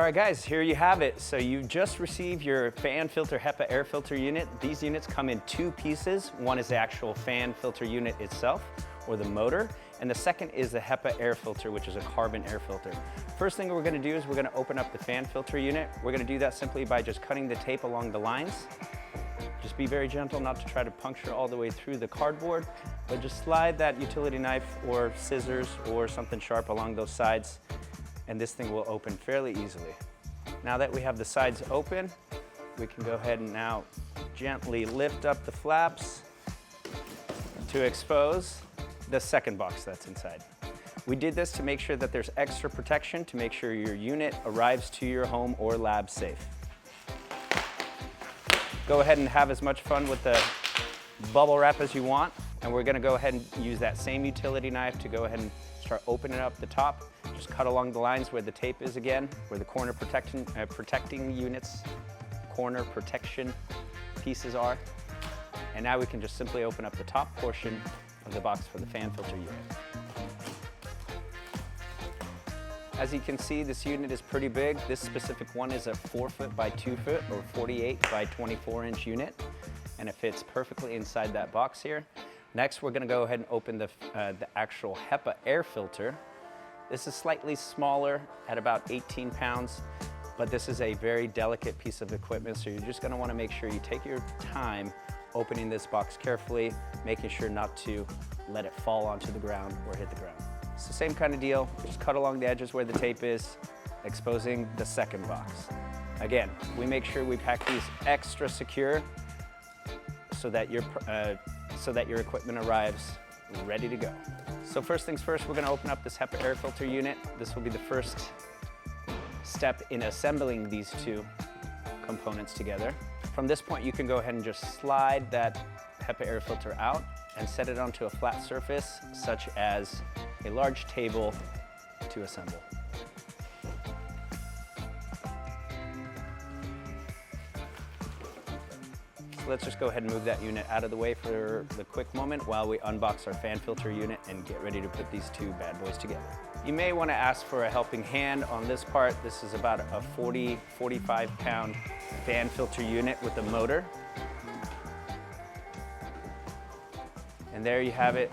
right guys, here you have it. So you just received your fan filter HEPA air filter unit. These units come in two pieces. One is the actual fan filter unit itself, or the motor, and the second is the HEPA air filter, which is a carbon air filter. First thing we're gonna do is we're gonna open up the fan filter unit. We're gonna do that simply by just cutting the tape along the lines. Just be very gentle, not to try to puncture all the way through the cardboard, but just slide that utility knife or scissors or something sharp along those sides, and this thing will open fairly easily. Now that we have the sides open, we can go ahead and now gently lift up the flaps to expose the second box that's inside. We did this to make sure that there's extra protection to make sure your unit arrives to your home or lab safe. Go ahead and have as much fun with the bubble wrap as you want, and we're gonna go ahead and use that same utility knife to go ahead and start opening up the top. Just cut along the lines where the tape is again, where the corner protecting units, corner protection pieces are. And now we can just simply open up the top portion of the box for the fan filter unit. As you can see, this unit is pretty big. This specific one is a 4 foot by 2 foot or 48 by 24 inch unit, and it fits perfectly inside that box here. Next, we're gonna go ahead and open the actual HEPA air filter. This is slightly smaller at about 18 pounds, but this is a very delicate piece of equipment, so you're just gonna wanna make sure you take your time opening this box carefully, making sure not to let it fall onto the ground or hit the ground. It's the same kind of deal, just cut along the edges where the tape is, exposing the second box. Again, we make sure we pack these extra secure so that your equipment arrives ready to go. So first things first, we're gonna open up this HEPA air filter unit. This will be the first step in assembling these two components together. From this point, you can go ahead and just slide that HEPA air filter out and set it onto a flat surface, such as a large table to assemble. So let's just go ahead and move that unit out of the way for the quick moment while we unbox our fan filter unit and get ready to put these two bad boys together. You may want to ask for a helping hand on this part. This is about a 45 pound fan filter unit with a motor. And there you have it.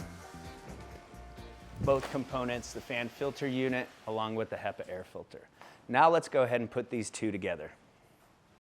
Both components, the fan filter unit along with the HEPA air filter. Now let's go ahead and put these two together.